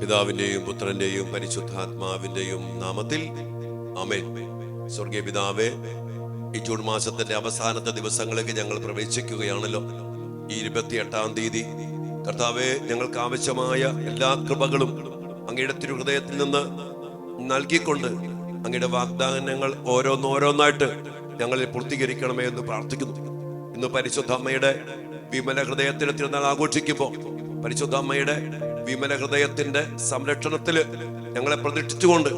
പിതാവിന്റെയും പുത്രന്റെയും പരിശുദ്ധാത്മാവിന്റെയും നാമത്തിൽ ആമേൻ. സ്വർഗീയ പിതാവേ, ഈ ജൂൺ മാസത്തിന്റെ അവസാനത്തെ ദിവസങ്ങളിലേക്ക് ഞങ്ങൾ പ്രവേശിക്കുകയാണല്ലോ. ഈ 28-ാം തീയതി കർത്താവേ, ഞങ്ങൾക്ക് ആവശ്യമായ എല്ലാ കൃപകളും അങ്ങയുടെ തിരുഹൃദയത്തിൽ നിന്ന് നൽകിക്കൊണ്ട് അങ്ങയുടെ വാഗ്ദാനങ്ങൾ ഓരോന്നോരോന്നായിട്ട് ഞങ്ങളിൽ പൂർത്തീകരിക്കണമേ എന്ന് പ്രാർത്ഥിക്കുന്നു. ഇന്ന് പരിശുദ്ധ അമ്മയുടെ വിമല ഹൃദയത്തിന് തിരുനാൾ ആഘോഷിക്കുമ്പോൾ പരിശുദ്ധ അമ്മയുടെ വിമല ഹൃദയത്തിന്റെ സംരക്ഷണത്തില് ഞങ്ങളെ പ്രതീക്ഷിച്ചുകൊണ്ട്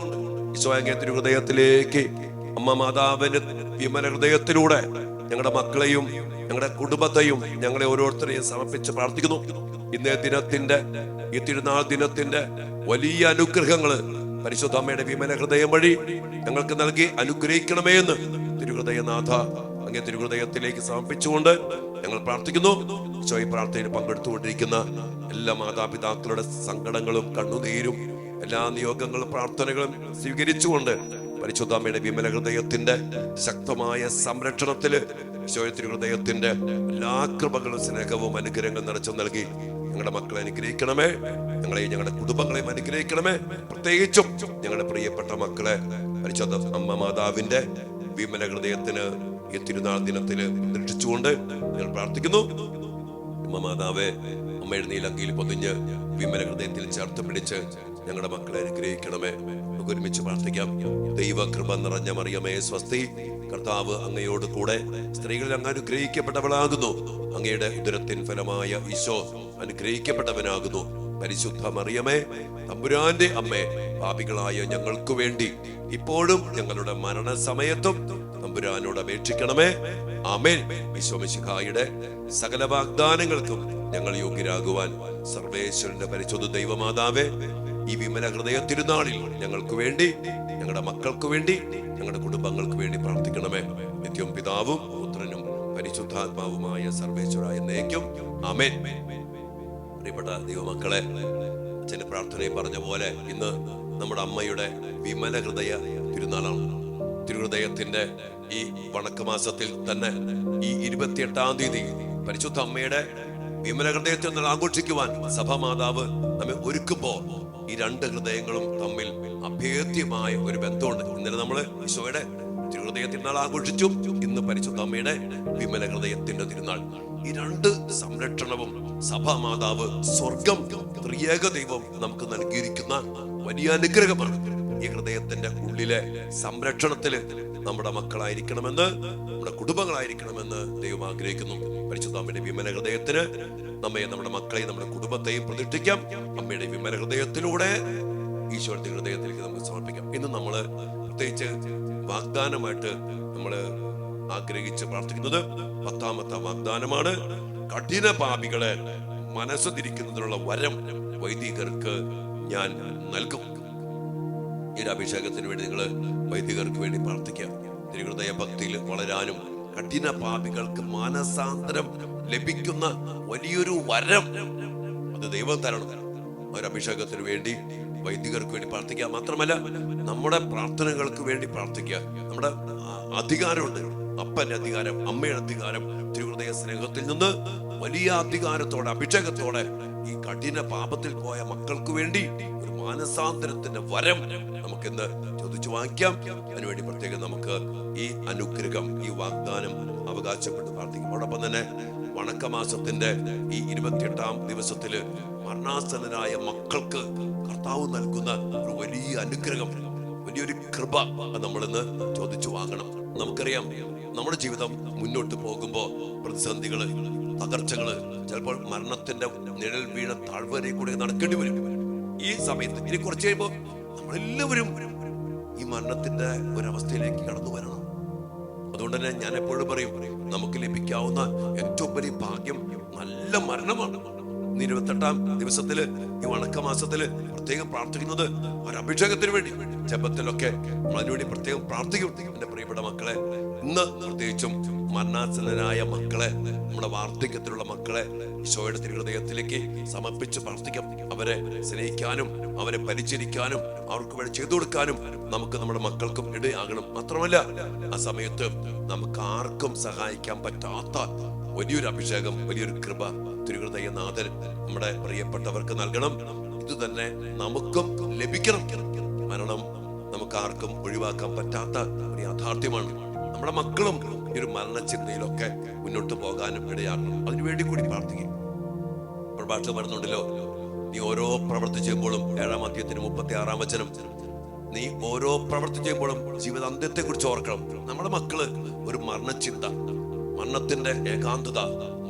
ഈശോയങ്ങേ തിരുഹൃദയത്തിലേക്ക് അമ്മ മാതാവിന്റെ വിമല ഹൃദയത്തിലൂടെ ഞങ്ങളുടെ മക്കളെയും ഞങ്ങളുടെ കുടുംബത്തെയും ഞങ്ങളെ ഓരോരുത്തരെയും സമർപ്പിച്ച് പ്രാർത്ഥിക്കുന്നു. ഇന്നേ ദിനത്തിന്റെ ഈ തിരുനാൾ ദിനത്തിന്റെ വലിയ അനുഗ്രഹങ്ങള് പരിശുദ്ധ അമ്മയുടെ വിമല ഹൃദയം വഴി ഞങ്ങൾക്ക് നൽകി അനുഗ്രഹിക്കണമേ എന്ന് തിരുഹൃദയനാഥ അങ്ങേ തിരുഹൃദയത്തിലേക്ക് സമർപ്പിച്ചുകൊണ്ട് ഞങ്ങൾ പ്രാർത്ഥിക്കുന്നു. ഈശോ ഈ പ്രാർത്ഥനയിൽ പങ്കെടുത്തുകൊണ്ടിരിക്കുന്ന എല്ലാ മാതാപിതാക്കളുടെ സങ്കടങ്ങളും കണ്ണുനീരും എല്ലാ നിയോഗങ്ങളും പ്രാർത്ഥനകളും സ്വീകരിച്ചുകൊണ്ട് പരിശുദ്ധ അമ്മയുടെ വിമല ഹൃദയത്തിന്റെ ശക്തമായ സംരക്ഷണത്തില് ഈശോയുടെ തിരുഹൃദയത്തിന്റെ എല്ലാ കൃപകളും സ്നേഹവും അനുഗ്രഹങ്ങളും നിറച്ചു നൽകി ഞങ്ങളുടെ മക്കളെ അനുഗ്രഹിക്കണമേ, ഞങ്ങളെയും ഞങ്ങളുടെ കുടുംബങ്ങളെയും അനുഗ്രഹിക്കണമേ. പ്രത്യേകിച്ചും ഞങ്ങളുടെ പ്രിയപ്പെട്ട മക്കളെ പരിശുദ്ധ അമ്മ മാതാവിന്റെ വിമല ഹൃദയത്തിന് ഈ തിരുനാൾ ദിനത്തില് പ്രതീക്ഷിച്ചുകൊണ്ട് ഞങ്ങൾ പ്രാർത്ഥിക്കുന്നു. അമ്മ മാതാവെ, അമ്മയുടെ നീലങ്കയിൽ പൊതിഞ്ഞ് വിമല ഹൃദയത്തിൽ ചേർത്ത് പിടിച്ച് ഞങ്ങളുടെ മക്കളെ അനുഗ്രഹിക്കണമേ. നമുക്ക് ഒരുമിച്ച് പ്രാർത്ഥിക്കാം. ദൈവകൃപ നിറഞ്ഞ മറിയമേ സ്വസ്തി, കർത്താവ് അങ്ങയോട് കൂടെ സ്ത്രീകളിൽ അങ്ങ് അനുഗ്രഹിക്കപ്പെട്ടവളാകുന്നു. അങ്ങയുടെ ഉദരത്തിൻ ഫലമായ ഈശോ അനുഗ്രഹിക്കപ്പെട്ടവനാകുന്നു. പരിശുദ്ധ മറിയമേ, തമ്പുരാന്റെ അമ്മേ, പാപികളായ ഞങ്ങൾക്ക് വേണ്ടി ഇപ്പോഴും ഞങ്ങളുടെ മരണസമയത്തും തമ്പുരാനോട് അപേക്ഷിക്കണമേ. ആമേൻ. ഈശോ മിശിഹായുടെ സകല വാഗ്ദാനങ്ങൾക്കും ഞങ്ങൾ യോഗ്യരാകുവാൻ സർവേശ്വരന്റെ പരിശുദ്ധ ദൈവമാതാവേ, ഈ വിമല ഹൃദയ തിരുനാളിൽ ഞങ്ങൾക്ക് വേണ്ടി, ഞങ്ങളുടെ മക്കൾക്ക് വേണ്ടി, ഞങ്ങളുടെ കുടുംബങ്ങൾക്ക് വേണ്ടി പ്രാർത്ഥിക്കണമേ. നിത്യവും പിതാവും പുത്രനും പരിശുദ്ധാത്മാവുമായ സർവേശ്വരായ എന്നേക്കും ആമേൻ. പ്രിയപ്പെട്ട ദൈവമക്കളെ, അച്ഛന്റെ പ്രാർത്ഥനയിൽ പറഞ്ഞ പോലെ ഇന്ന് നമ്മുടെ അമ്മയുടെ വിമല ഹൃദയ തിരുനാളാണ്. തിരുഹൃദയത്തിന്റെ ഈ വണക്കമാസത്തിൽ തന്നെ ഈ 28-ാം തീയതി പരിശുദ്ധ അമ്മയുടെ വിമല ഹൃദയത്തിൽ നിന്ന് ആഘോഷിക്കുവാൻ സഭാമാതാവ് നമ്മെ ഒരുക്കുമ്പോ ഈ രണ്ട് ഹൃദയങ്ങളും തമ്മിൽ അഭേദ്യമായ ഒരു ബന്ധമുണ്ട്. ഇന്നലെ നമ്മള് ഈശോയുടെ തിരുഹൃദയ തിരുനാൾ ആഘോഷിച്ചു. ഇന്ന് പരിശുദ്ധ അമ്മയുടെ വിമല ഹൃദയത്തിന്റെ തിരുനാൾ. ഈ രണ്ട് സംരക്ഷണവും സഭാമാതാവ്, സ്വർഗം, ത്രിയേക ദൈവം നമുക്ക് നൽകിയിരിക്കുന്ന വലിയ അനുഗ്രഹമാണ്. ഈ ഹൃദയത്തിന്റെ ഉള്ളിലെ സംരക്ഷണത്തില് നമ്മുടെ മക്കളായിരിക്കണമെന്ന്, നമ്മുടെ കുടുംബങ്ങളായിരിക്കണമെന്ന് ദൈവം ആഗ്രഹിക്കുന്നു. പരിശുദ്ധ അമ്മയുടെ വിമല ഹൃദയത്തിന് നമ്മെ, നമ്മുടെ മക്കളെയും നമ്മുടെ കുടുംബത്തെയും പ്രതിഷ്ഠിക്കാം. അമ്മയുടെ വിമല ഹൃദയത്തിലൂടെ ഈശോയുടെ ഹൃദയത്തിലേക്ക് നമുക്ക് സമർപ്പിക്കാം. ഇന്ന് നമ്മള് പ്രത്യേകിച്ച് വാഗ്ദാനമായിട്ട് നമ്മള് ആഗ്രഹിച്ച് പ്രാർത്ഥിക്കുന്നത് 10ാമത്തെ വാഗ്ദാനമാണ്. കഠിന പാപികളെ മനസ്സ് തിരിക്കുന്നതിനുള്ള വരം വൈദികർക്ക് ഞാൻ നൽകും. ഈ അഭിഷേകത്തിന് വേണ്ടി നിങ്ങൾ വൈദികർക്ക് വേണ്ടി പ്രാർത്ഥിക്കാം. തിരുഹൃദയ ഭക്തിയിൽ വളരാനും കഠിന പാപികൾക്ക് മാനസാന്തരം ലഭിക്കുന്ന വലിയൊരു വരം അത് ദൈവം തരണം. ഒരു അഭിഷേകത്തിന് വേണ്ടി വൈദികർക്ക് വേണ്ടി പ്രാർത്ഥിക്കുക. മാത്രമല്ല, നമ്മുടെ പ്രാർത്ഥനകൾക്ക് വേണ്ടി പ്രാർത്ഥിക്കുക. നമ്മുടെ അധികാരമുണ്ട്, അപ്പന്റെ അധികാരം, അമ്മയുടെ അധികാരം. തിരുഹൃദയ സ്നേഹത്തിൽ നിന്ന് വലിയ അധികാരത്തോടെ, അഭിഷേകത്തോടെ ഈ കഠിന പാപത്തിൽ പോയ മക്കൾക്ക് വേണ്ടി ഒരു മാനസാന്തരത്തിന്റെ വരം നമുക്കിന്ന് ചോദിച്ചു വാങ്ങിക്കാം. അതിനുവേണ്ടി പ്രത്യേകം നമുക്ക് ഈ അനുഗ്രഹം, ഈ വാഗ്ദാനം അവകാശപ്പെട്ട് പ്രാർത്ഥിക്കും. അതോടൊപ്പം തന്നെ വണക്കമാസത്തിന്റെ ഈ 28-ാം ദിവസത്തില് മരണാസന്നരായ മക്കൾക്ക് കർത്താവ് നൽകുന്ന ഒരു വലിയ അനുഗ്രഹം, വലിയൊരു കൃപ നമ്മളിന്ന് ചോദിച്ചു വാങ്ങണം. നമുക്കറിയാം, നമ്മുടെ ജീവിതം മുന്നോട്ട് പോകുമ്പോ പ്രതിസന്ധികള്, തകർച്ചകള്, ചിലപ്പോൾ മരണത്തിന്റെ നിഴൽ വീണ താഴ്വരയിൽ കൂടെ നടക്കേണ്ടി വരും. ഈ സമയത്ത് ഇനി കുറച്ച് കഴിയുമ്പോൾ നമ്മളെല്ലാവരും ഈ മരണത്തിന്റെ ഒരവസ്ഥയിലേക്ക് കടന്നു വരണം. അതുകൊണ്ട് തന്നെ ഞാൻ എപ്പോഴും പറയും, നമുക്ക് ലഭിക്കാവുന്ന ഏറ്റവും വലിയ ഭാഗ്യം നല്ല മരണമാണ്. 28-ാം ദിവസത്തില്, ഈ വണക്കമാസത്തില് പ്രത്യേകം പ്രാർത്ഥിക്കുന്നത് ഒരഭിഷേകത്തിന് വേണ്ടി. ജപത്തിലൊക്കെ അതിനുവേണ്ടി പ്രത്യേകം പ്രാർത്ഥിക്കും. എന്റെ പ്രിയപ്പെട്ട മക്കളെ, ഇന്ന് പ്രത്യേകിച്ചും മരണാസന്നരായ മക്കളെ, നമ്മുടെ വാർദ്ധക്യത്തിലുള്ള മക്കളെ ഈശോയുടെ തിരുഹൃദയത്തിലേക്ക് സമർപ്പിച്ച് പ്രാർത്ഥിക്കാം. അവരെ സ്നേഹിക്കാനും അവരെ പരിചരിക്കാനും അവർക്ക് വേണ്ടി ചെയ്തു കൊടുക്കാനും നമുക്ക് നമ്മുടെ മക്കൾക്കും ഇടയാകണം. മാത്രമല്ല, ആ സമയത്ത് നമുക്ക് ആർക്കും സഹായിക്കാൻ പറ്റാത്ത വലിയൊരു അഭിഷേകം, വലിയൊരു കൃപ തിരുഹൃദയനാഥൻ നമ്മുടെ പ്രിയപ്പെട്ടവർക്ക് നൽകണം. ഇത് തന്നെ നമുക്കും ലഭിക്കണം. മരണം നമുക്ക് ആർക്കും ഒഴിവാക്കാൻ പറ്റാത്ത ഒരു യാഥാർത്ഥ്യമാണ്. നമ്മുടെ മക്കളും ഈ ഒരു മരണചിന്തയിലൊക്കെ മുന്നോട്ട് പോകാനും ഇടയാകണം. അതിനുവേണ്ടി കൂടി പ്രാർത്ഥിക്കും. പ്രഭാഷണം പറയുന്നുണ്ടല്ലോ, നീ ഓരോ പ്രവൃത്തി ചെയ്യുമ്പോഴും 7-ാം അധ്യായത്തിന് 36-ാം വചനം, നീ ഓരോ പ്രവൃത്തി ചെയ്യുമ്പോഴും ജീവിതാന്ത്യത്തെ കുറിച്ച് ഓർക്കണം. നമ്മുടെ മക്കള് ഒരു മരണചിന്ത, മരണത്തിന്റെ ഏകാന്തത,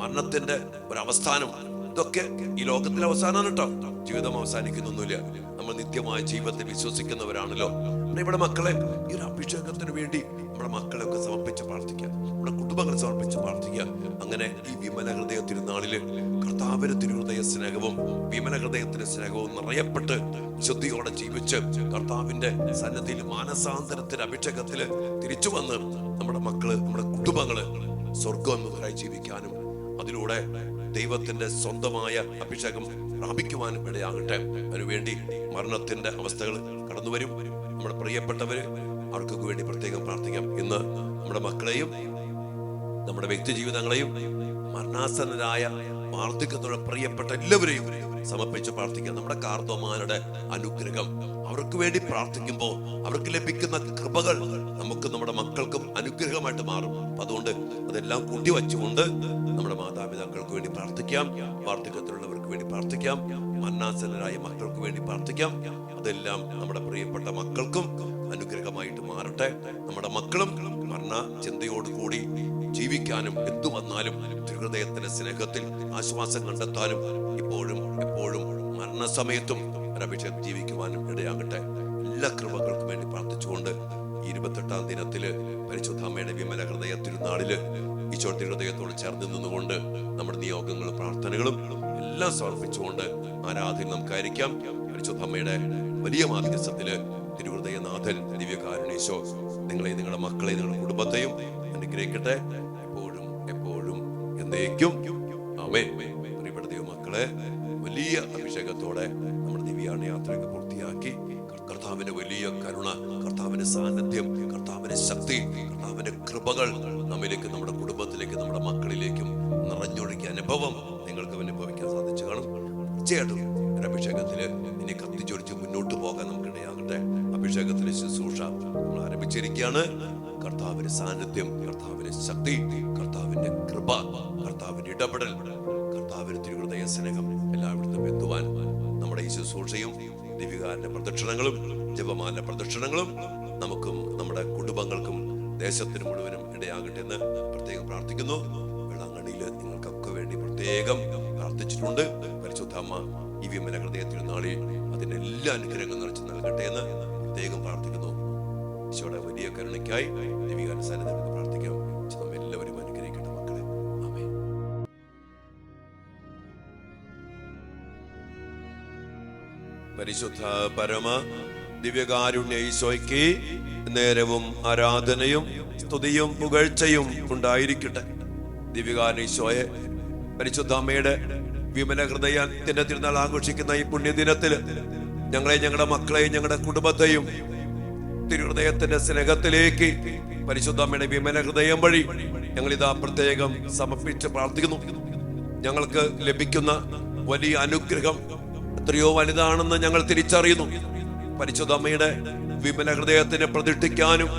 മരണത്തിന്റെ ഒരു അവസാനം, ഇതൊക്കെ ഈ ലോകത്തിലെ അവസാനമാണ് കേട്ടോ. ജീവിതം അവസാനിക്കുന്നൊന്നുമില്ല. നമ്മൾ നിത്യമായ ജീവിതത്തിൽ വിശ്വസിക്കുന്നവരാണല്ലോ. ഇവിടെ മക്കളെ ഈ ഒരു അഭിഷേകത്തിന് വേണ്ടി നമ്മുടെ മക്കളെയൊക്കെ സമർപ്പിച്ച് പ്രാർത്ഥിക്കുക, നമ്മുടെ കുടുംബങ്ങളെ സമർപ്പിച്ച് പ്രാർത്ഥിക്കുക. അങ്ങനെ ഈ വിമല ഹൃദയ തിരുനാളില് കർത്താവിന്റെ തിരുഹൃദയ സ്നേഹവും വിമല ഹൃദയത്തിന്റെ സ്നേഹവും നിറയപ്പെട്ട് ശുദ്ധിയോടെ ജീവിച്ച് കർത്താവിന്റെ സന്നദ്ധിയിൽ മാനസാന്തരത്തിന്റെ അഭിഷേകത്തില് തിരിച്ചു വന്ന് നമ്മുടെ മക്കള്, നമ്മുടെ കുടുംബങ്ങള് സ്വർഗോന്മുഖരായി ജീവിക്കാനും അതിലൂടെ ദൈവത്തിന്റെ സ്വന്തമായ അഭിഷേകം പ്രാപിക്കുവാനും ഇടയാകട്ടെ. അതിനുവേണ്ടി മരണത്തിന്റെ അവസ്ഥകൾ കടന്നു വരും. നമ്മുടെ പ്രിയപ്പെട്ടവര്, അവർക്കൊക്കെ വേണ്ടി പ്രത്യേകം പ്രാർത്ഥിക്കാം. ഇന്ന് നമ്മുടെ മക്കളെയും നമ്മുടെ വ്യക്തി ജീവിതങ്ങളെയും മരണാസന്നരായ വാർദ്ധക്യത്തോടെ പ്രിയപ്പെട്ട എല്ലാവരെയും സമർപ്പിച്ച് പ്രാർത്ഥിക്കാം. നമ്മുടെ കാർന്നോന്മാരുടെ അനുഗ്രഹം അവർക്ക് വേണ്ടി പ്രാർത്ഥിക്കുമ്പോൾ അവർക്ക് ലഭിക്കുന്ന കൃപകൾ നമുക്ക് നമ്മുടെ മക്കൾക്കും അനുഗ്രഹമായിട്ട് മാറും. അതുകൊണ്ട് അതെല്ലാം കൂട്ടി വച്ചുകൊണ്ട് നമ്മുടെ മാതാപിതാക്കൾക്ക് വേണ്ടി പ്രാർത്ഥിക്കാം, വാർദ്ധക്യത്തിലുള്ളവർക്ക് വേണ്ടി പ്രാർത്ഥിക്കാം, മരണാസന്നരായ മക്കൾക്ക് വേണ്ടി പ്രാർത്ഥിക്കാം. അതെല്ലാം നമ്മുടെ പ്രിയപ്പെട്ട മക്കൾക്കും അനുഗ്രഹമായിട്ട് മാറട്ടെ. നമ്മുടെ മക്കളും മരണ ചിന്തയോടുകൂടി ജീവിക്കാനും എന്തു വന്നാലും തിരുഹൃദയത്തിന്റെ സ്നേഹത്തിൽ ആശ്വാസം കണ്ടെത്താനും ഇപ്പോഴും എപ്പോഴും മരണസമയത്തും ഒരഭിഷേകം ജീവിക്കുവാനും ഇടയാകട്ടെ. എല്ലാ കൃപകൾക്കും വേണ്ടി പ്രാർത്ഥിച്ചുകൊണ്ട് 28-ാം ദിനത്തില് പരിശുദ്ധ അമ്മയുടെ വിമല ഹൃദയ തിരുനാളില് ഈശോ തിരുഹൃദയത്തോട് ചേർന്ന് നിന്നുകൊണ്ട് നമ്മുടെ നിയോഗങ്ങളും പ്രാർത്ഥനകളും എല്ലാം സമർപ്പിച്ചുകൊണ്ട് ആരാധന നമുക്കായിരിക്കാം. പരിശുദ്ധ അമ്മയുടെ വലിയ മാധ്യസ്ഥത്തില് തിരുഹൃദയനാഥൻ ദിവ്യകാരുണ്യേശോ നിങ്ങളെ, നിങ്ങളുടെ മക്കളെ, നിങ്ങളുടെ കുടുംബത്തെയും അനുഗ്രഹിക്കട്ടെ എപ്പോഴും എപ്പോഴും എന്നേക്കും. ആമേൻ. പ്രിയപ്പെട്ട ദൈവമക്കളെ, വലിയ അഭിഷേകത്തോടെ നമ്മുടെ ദിവ്യാന യാത്രയൊക്കെ പൂർത്തിയാക്കി കർത്താവിന്റെ വലിയ കരുണ, കർത്താവിന്റെ സാന്നിധ്യം, കർത്താവിന്റെ ശക്തി, കർത്താവിന്റെ കൃപകൾ നമ്മിലേക്ക്, നമ്മുടെ കുടുംബത്തിലേക്ക്, നമ്മുടെ മക്കളിലേക്കും നിറഞ്ഞൊഴുകിയ അനുഭവം നിങ്ങൾക്ക് അനുഭവിക്കാൻ സാധിച്ചു കാണും. തീർച്ചയായിട്ടും ഒരു അഭിഷേകത്തില് ഇനി കത്തിച്ചൊടിച്ച് മുന്നോട്ട് പോകാൻ നമുക്ക് ഇടയാകട്ടെ. അഭിഷേകത്തിലെ ശുശ്രൂഷ നമ്മൾ ആരംഭിച്ചിരിക്കുകയാണ്. കർത്താവിന്റെ സാന്നിധ്യം, കർത്താവിന്റെ ശക്തി, കർത്താവിന്റെ കൃപ, കർത്താവിന്റെ ഇടപെടൽ, കർത്താവിന്റെ തിരുഹൃദയ സ്നേഹം എല്ലായിടത്തും എത്തുവാൻ നമ്മുടെ ഈ ശുശ്രൂഷയും ദിവ്യകാരുണ്യ പ്രദക്ഷിണങ്ങളും ജപമാല പ്രദക്ഷിണങ്ങളും നമുക്കും നമ്മുടെ കുടുംബങ്ങൾക്കും ദേശത്തിന് മുഴുവനും ഇടയാകട്ടെ എന്ന് പ്രത്യേകം പ്രാർത്ഥിക്കുന്നു. വെള്ളാങ്കണ്ണിയിൽ നിങ്ങൾക്കൊക്കെ വേണ്ടി പ്രത്യേകം പ്രാർത്ഥിച്ചിട്ടുണ്ട്. പരിശുദ്ധ അമ്മ ഈ വിമല ഹൃദയ തിരുനാളിൽ അതിന്റെ എല്ലാ അനുഗ്രഹങ്ങളും നിറച്ച് നൽകട്ടെ എന്ന് പ്രത്യേകം പ്രാർത്ഥിക്കുന്നു. ഈശോയുടെ വലിയ കരുണയ്ക്കായി ദിവ്യകാരുണ്യ സാന്നിധ്യത്തിൽ പ്രാർത്ഥിക്കാം. നമ്മെ എല്ലാവരും അനുഗ്രഹിക്കട്ടെ മക്കളെ. ആമേൻ. പരിശുദ്ധ പരമ ദിവ്യകാരുണ്യ ഈശോയ്ക്ക് നേരവും ആരാധനയും സ്തുതിയും പുകഴ്ചയും ഉണ്ടായിരിക്കട്ടെ. ദിവ്യകാരുണ്യ ഈശോയെ, പരിശുദ്ധ അമ്മയുടെ വിമല ഹൃദയത്തിന്റെ തിരുനാൾ ആഘോഷിക്കുന്ന ഈ പുണ്യദിനത്തില് ഞങ്ങളെ, ഞങ്ങളുടെ മക്കളെയും ഞങ്ങളുടെ കുടുംബത്തെയും തിരുഹൃദയത്തിന്റെ സ്നേഹത്തിലേക്ക് പരിശുദ്ധ അമ്മയുടെ വിമല ഹൃദയം വഴി ഞങ്ങളിതാ പ്രത്യേകം സമർപ്പിച്ച് പ്രാർത്ഥിക്കുന്നു. ഞങ്ങൾക്ക് ലഭിക്കുന്ന വലിയ അനുഗ്രഹം എത്രയോ വലുതാണെന്ന് ഞങ്ങൾ തിരിച്ചറിയുന്നു. പരിശുദ്ധ അമ്മയുടെ വിമല ഹൃദയത്തിനെ പ്രതിഷ്ഠിക്കാനും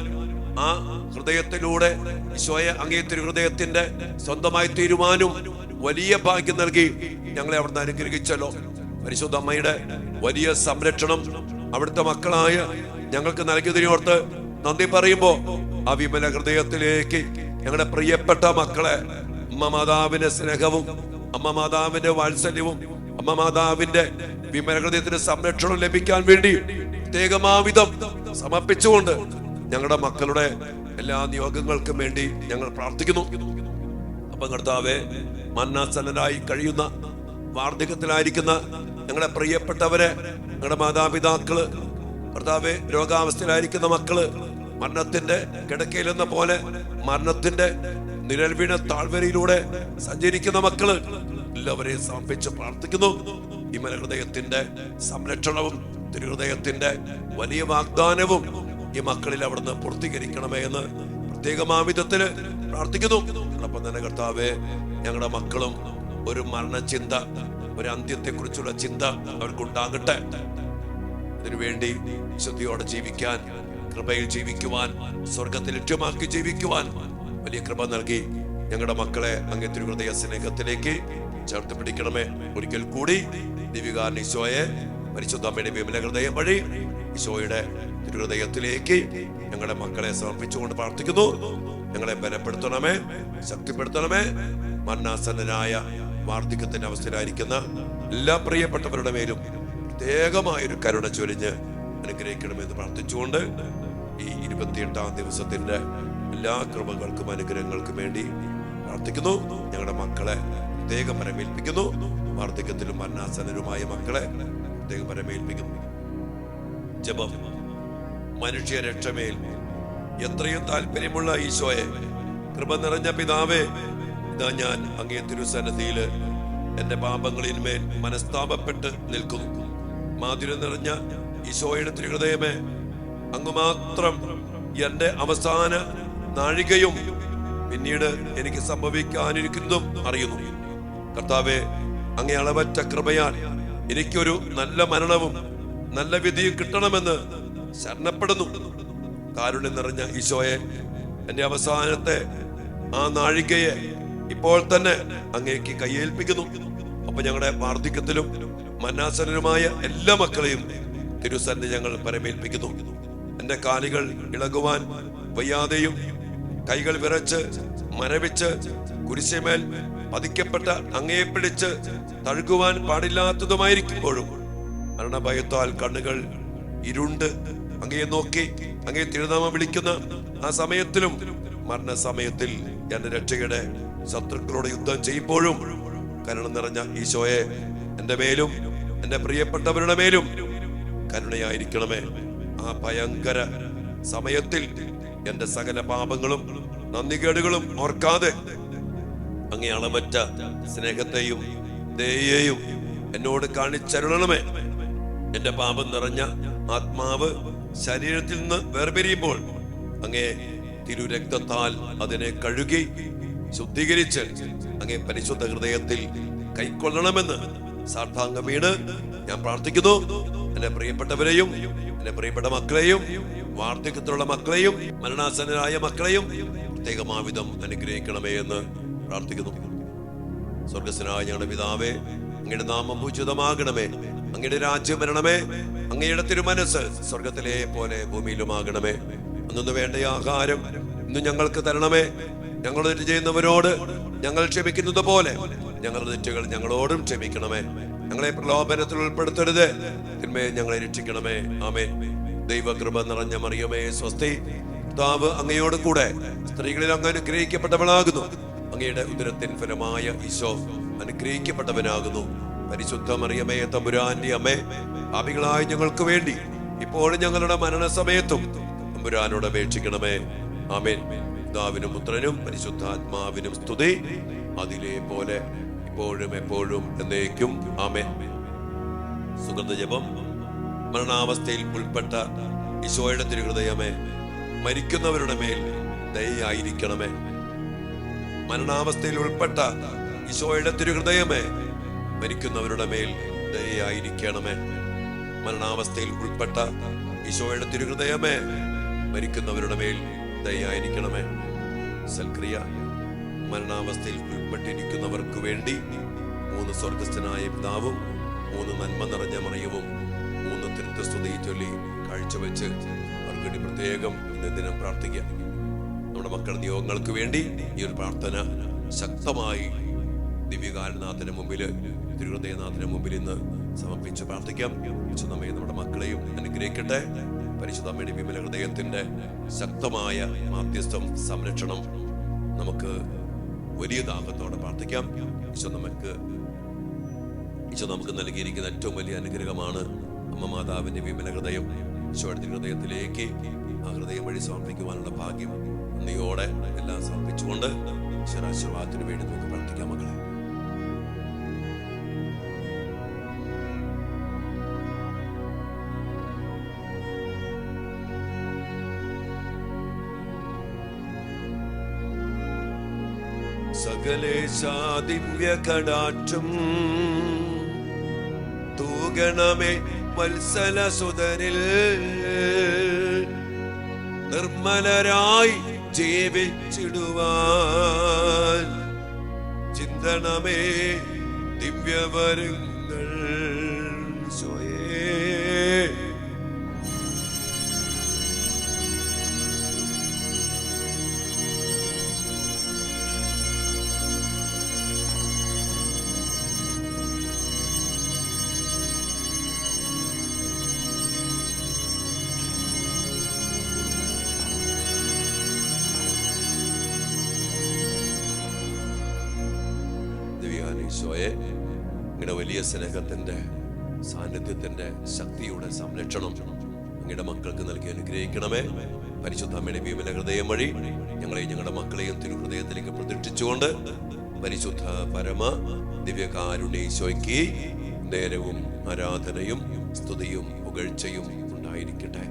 ആ ഹൃദയത്തിലൂടെ ഈശോയെ അങ്ങേ തിരുഹൃദയത്തിന്റെ സ്വന്തമായി തീരുമാനം വലിയ ഭാഗ്യം നൽകി ഞങ്ങളെ അവിടുന്ന് അനുഗ്രഹിച്ചല്ലോ. പരിശുദ്ധ അമ്മയുടെ വലിയ സംരക്ഷണം അവിടുത്തെ മക്കളായ ഞങ്ങൾക്ക് നൽകിയതിനോർത്ത് നന്ദി പറയുമ്പോ ആ വിമല ഹൃദയത്തിലേക്ക് ഞങ്ങളുടെ പ്രിയപ്പെട്ട മക്കളെ അമ്മ മാതാവിന്റെ സ്നേഹവും, അമ്മ മാതാവിന്റെ വാത്സല്യവും, അമ്മ മാതാവിന്റെ വിമല ഹൃദയത്തിന്റെ സംരക്ഷണം ലഭിക്കാൻ വേണ്ടി പ്രത്യേകമാവിധം സമർപ്പിച്ചുകൊണ്ട് ഞങ്ങളുടെ മക്കളുടെ എല്ലാ നിയോഗങ്ങൾക്കും വേണ്ടി ഞങ്ങൾ പ്രാർത്ഥിക്കുന്നു. അപ്പം കർത്താവേ, മരണാസന്നരായി കഴിയുന്ന, വാർദ്ധക്യത്തിലായിരിക്കുന്ന ഞങ്ങളുടെ പ്രിയപ്പെട്ടവരെ, ഞങ്ങളുടെ മാതാപിതാക്കള്, കർത്താവേ, രോഗാവസ്ഥയിലായിരിക്കുന്ന മക്കള്, മരണത്തിന്റെ കിടക്കയിലെന്ന പോലെ മരണത്തിന്റെ നിഴൽ വീണ താഴ്വരയിലൂടെ സഞ്ചരിക്കുന്ന മക്കള് എല്ലാവരെയും സമർപ്പിച്ച് പ്രാർത്ഥിക്കുന്നു. വിമല ഹൃദയത്തിന്റെ സംരക്ഷണവും തിരുഹൃദയത്തിന്റെ വലിയ വാഗ്ദാനവും ഈ മക്കളിൽ അവിടുന്ന് പൂർത്തീകരിക്കണമേ എന്ന് പ്രത്യേകമാവിധത്തില് പ്രാർത്ഥിക്കുന്നു. അതോടൊപ്പം തന്നെ കർത്താവേ, ഞങ്ങളുടെ മക്കളും ഒരു മരണചിന്ത, ഒരു അന്ത്യത്തെക്കുറിച്ചുള്ള ചിന്ത അവർക്കുണ്ടാകട്ടെ. അതിനുവേണ്ടി ശ്രദ്ധയോടെ ജീവിക്കാൻ, കൃപയിൽ ജീവിക്കുവാൻ, സ്വർഗത്തിൽ ലക്ഷ്യമാക്കി ജീവിക്കുവാൻ വലിയ കൃപ നൽകി ഞങ്ങളുടെ മക്കളെ അങ്ങേ തിരുഹൃദയ സ്നേഹത്തിലേക്ക് ചേർത്ത് പിടിക്കണമേ. ഒരിക്കൽ കൂടി ദിവ്യകാരൻ ഈശോയെ പരിശുദ്ധ അമ്മയുടെ വിമല ഹൃദയം വഴി ഈശോയുടെ തിരുഹൃദയത്തിലേക്ക് ഞങ്ങളുടെ മക്കളെ സമർപ്പിച്ചുകൊണ്ട് പ്രാർത്ഥിക്കുന്നു. ഞങ്ങളെ ബലപ്പെടുത്തണമേ, ശക്തിപ്പെടുത്തണമേ. മരണാസന്നനായ വാർദ്ധക്യത്തിന്റെ അവസ്ഥയിലായിരിക്കുന്ന എല്ലാ പ്രിയപ്പെട്ടവരുടെ മേലും പ്രത്യേകമായൊരു കരുണ ചൊരിഞ്ഞ് അനുഗ്രഹിക്കണമെന്ന് പ്രാർത്ഥിച്ചുകൊണ്ട് ഈ 28-ാം ദിവസത്തിന്റെ എല്ലാ കൃപകൾക്കും അനുഗ്രഹങ്ങൾക്കും വേണ്ടി പ്രാർത്ഥിക്കുന്നു. ഞങ്ങളുടെ മക്കളെ പ്രത്യേകം പരമേൽപ്പിക്കുന്നു. വാർദ്ധക്യത്തിലും മരണാസന്നരുമായ മക്കളെ പ്രത്യേകം പരമേൽപ്പിക്കുന്നു. ജപം. മനുഷ്യ രക്ഷമേൽ എത്രയും താല്പര്യമുള്ള ഈശോയെ, കൃപ നിറഞ്ഞ പിതാവേ, ഇതാ ഞാൻ അങ്ങേ തിരുസന്നിധിയില് എന്റെ പാപങ്ങളിന്മേൽ മനസ്താപപ്പെട്ട് നിൽക്കുന്നു. മാധുര്യം നിറഞ്ഞ ഈശോയുടെ തിരുഹൃദയമേ, അങ്ങ് മാത്രം എന്റെ അവസാന നാഴികയും പിന്നീട് എനിക്ക് സംഭവിക്കാനിരിക്കുന്നതും അറിയുന്നു. കർത്താവേ, അങ്ങേ അളവറ്റ കൃപയാൽ എനിക്കൊരു നല്ല മരണവും നല്ല വിധിയും കിട്ടണമെന്ന് ശരണപ്പെടുന്നു. കാരുണ്യം നിറഞ്ഞ ഈശോയെ, എന്റെ അവസാനത്തെ ആ നാഴികയെ ഇപ്പോൾ തന്നെ അങ്ങേക്ക് കയ്യേൽപ്പിക്കുന്നു. അപ്പൊ ഞങ്ങളുടെ വാർദ്ധക്യത്തിലും മരണാസന്നരുമായ എല്ലാ മക്കളെയും തിരുസന്നിധി ഞങ്ങൾ പരമേൽപ്പിക്കുന്നു. എന്റെ കാലുകൾ ഇളകുവാൻ വയ്യാതെയും കൈകൾ വിറച്ച് മരവിച്ച് കുരിശുമേൽ പതിക്കപ്പെട്ട അങ്ങയെ പിടിച്ച് തഴുകുവാൻ പാടില്ലാത്തതുമായിരിക്കുമ്പോഴും മരണഭയത്താൽ കണ്ണുകൾ ഇരുണ്ട് അങ്ങയെ നോക്കി അങ്ങയെ തിരുനാമം വിളിക്കുന്ന ആ സമയത്തിലും മരണസമയത്തിൽ എന്റെ രക്ഷയുടെ ശത്രുക്കളോട് യുദ്ധം ചെയ്യുമ്പോഴും കരുണ നിറഞ്ഞ ഈശോയെ, എന്റെ മേലും എന്റെ പ്രിയപ്പെട്ടവരുടെ മേലും കരുണയായിരിക്കണമേ. ആ ഭയങ്കര സമയത്തിൽ എന്റെ സകല പാപങ്ങളും നന്ദികേടുകളും ഓർക്കാതെ അങ്ങേ അളവറ്റ സ്നേഹത്തെയും ദയയെയും എന്നോട് കാണിച്ചരുളണമേ. എന്റെ പാപം നിറഞ്ഞ ആത്മാവ് ശരീരത്തിൽ നിന്ന് വേർപിരിയുമ്പോൾ അങ്ങേ തിരുരക്തത്താൽ അതിനെ കഴുകി ശുദ്ധീകരിച്ച് അങ്ങേ പരിശുദ്ധ ഹൃദയത്തിൽ കൈക്കൊള്ളണമെന്ന് സാഷ്ടാംഗം വീണ് ഞാൻ പ്രാർത്ഥിക്കുന്നു. എന്റെ പ്രിയപ്പെട്ടവരെയും എന്റെ പ്രിയപ്പെട്ട മക്കളെയും വാർദ്ധക്യത്തിലുള്ള മക്കളെയും മരണാസന്നരായ മക്കളെയും പ്രത്യേകമാവിധം അനുഗ്രഹിക്കണമേ എന്ന് പ്രാർത്ഥിക്കുന്നു. സ്വർഗസ്വനായ ഞങ്ങളുടെ പിതാവേ, അങ്ങയുടെ നാമം പൂജിതമാകണമേ, അങ്ങയുടെ രാജ്യം വരണമേ, അങ്ങയുടെ തിരുമനസ് സ്വർഗത്തിലെ പോലെ ഭൂമിയിലുമാകണമേ. അന്നു വേണ്ട ആഹാരം ഇന്ന് ഞങ്ങൾക്ക് തരണമേ. ഞങ്ങൾ തെറ്റ് ചെയ്യുന്നവരോട് ഞങ്ങൾ ക്ഷമിക്കുന്നത് പോലെ ഞങ്ങളുടെ തെറ്റുകൾ ഞങ്ങളോടും ക്ഷമിക്കണമേ. ഞങ്ങളെ പ്രലോഭനത്തിൽ ഉൾപ്പെടുത്തരുത്, തിന്മയെ ഞങ്ങളെ രക്ഷിക്കണമേ. ആമേൻ. ദൈവകൃപ നിറഞ്ഞ മറിയമേ സ്വസ്തി, കർത്താവ് അങ്ങയോട് കൂടെ സ്ത്രീകളിൽ അങ്ങ് അനുഗ്രഹിക്കപ്പെട്ടവളാകുന്നു. അങ്ങയുടെ ഉദരത്തിൻ ഫലമായ ഈശോ അനുഗ്രഹിക്കപ്പെട്ടവനാകുന്നു. പരിശുദ്ധ മറിയമേ തമ്പുരാന്റെ അമ്മേ, പാപികളായ ഞങ്ങൾക്ക് വേണ്ടി ഇപ്പോഴും ഞങ്ങളുടെ മരണസമയത്തും തമ്പുരാനോട് അപേക്ഷിക്കണമേ. ആമേൻ. പിതാവിനും പുത്രനും പരിശുദ്ധാത്മാവിനും സ്തുതി, അതിലെ പോലെ ഇപ്പോഴും എപ്പോഴും എന്നേക്കും. ആമേൻ. സുഗന്ധ ജപം. മരണാവസ്ഥയിൽ ഉൾപ്പെട്ട ഈശോയുടെ തിരുഹൃദയമേ, മരിക്കുന്നവരുടെ മേൽ ദയയായിരിക്കണമേ. മരണാവസ്ഥയിൽ ഉൾപ്പെട്ട ഈശോയുടെ തിരുഹൃദയമേ, മരിക്കുന്നവരുടെ മേൽ ദയയായിരിക്കണമേ. മരണാവസ്ഥയിൽ ഉൾപ്പെട്ട ഈശോയുടെ തിരുഹൃദയമേ, മരിക്കുന്നവരുടെ മേൽ ദയയായിരിക്കണമേ. സൽക്രിയ. മരണാവസ്ഥയിൽ ഉൾപ്പെട്ടിരിക്കുന്നവർക്ക് വേണ്ടി 3 സ്വർഗസ്ഥനായ പിതാവും 3 നന്മ നിറഞ്ഞ മറിയവും 3 തിരുത്തുസ്തുതി ചൊല്ലി കാഴ്ചവെച്ച് അവർക്ക് വേണ്ടി പ്രത്യേകം ഇന്ന് ദിനം പ്രാർത്ഥിക്കാം. നമ്മുടെ മക്കളുടെ നിയോഗങ്ങൾക്ക് വേണ്ടി ഈ ഒരു പ്രാർത്ഥന ശക്തമായി ദിവ്യകാരുനാഥന്റെ മുമ്പിൽ, തിരുഹൃദയനാഥന്റെ മുമ്പിൽ ഇന്ന് സമർപ്പിച്ച് പ്രാർത്ഥിക്കാം. നമ്മെ നമ്മുടെ മക്കളെയും അനുഗ്രഹിക്കട്ടെ. പരിശുദ്ധ അമ്മയുടെ വിമല ഹൃദയത്തിന്റെ ശക്തമായ മാധ്യസ്ഥം, സംരക്ഷണം നമുക്ക് വലിയ ദാഹത്തോടെ പ്രാർത്ഥിക്കാം. ഈശോ നമുക്ക് നൽകിയിരിക്കുന്ന ഏറ്റവും വലിയ അനുഗ്രഹമാണ് അമ്മ മാതാവിന്റെ വിമല ഹൃദയം. ഈശോയുടെ ഹൃദയത്തിലേക്ക് ആ ഹൃദയം വഴി സമർപ്പിക്കുവാനുള്ള ഭാഗ്യം നന്ദിയോടെ എല്ലാം സമർപ്പിച്ചുകൊണ്ട് ഈശ്വരാശീർവാദത്തിന് വേണ്ടി നമുക്ക് പ്രാർത്ഥിക്കാം. മക്കളെ, സകലേശാ ദിവ്യ കടാക്ഷം നൽകണമേ വത്സലസുതനിൽ നിർമ്മലരായി ജീവിച്ചിടുവാൻ ചിന്തണമേ ദിവ്യവരങ്ങൾ സ്വയേ. ഈശോയെ, അങ്ങയുടെ വലിയ സ്നേഹത്തിന്റെ സാന്നിധ്യത്തിന്റെ ശക്തിയുടെ സംരക്ഷണം അങ്ങയുടെ മക്കൾക്ക് നൽകി അനുഗ്രഹിക്കണമേ. പരിശുദ്ധ അമ്മയുടെ വിമല ഹൃദയം വഴി ഞങ്ങളെയും ഞങ്ങളുടെ മക്കളെയും തിരുഹൃദയത്തിലേക്ക് പ്രതിഷ്ഠിച്ചുകൊണ്ട് പരിശുദ്ധ പരമ ദിവ്യകാരുണ്യ ഈശോയ്ക്ക് നേരവും ആരാധനയും സ്തുതിയും പുകഴ്ചയും ഉണ്ടായിരിക്കട്ടെ.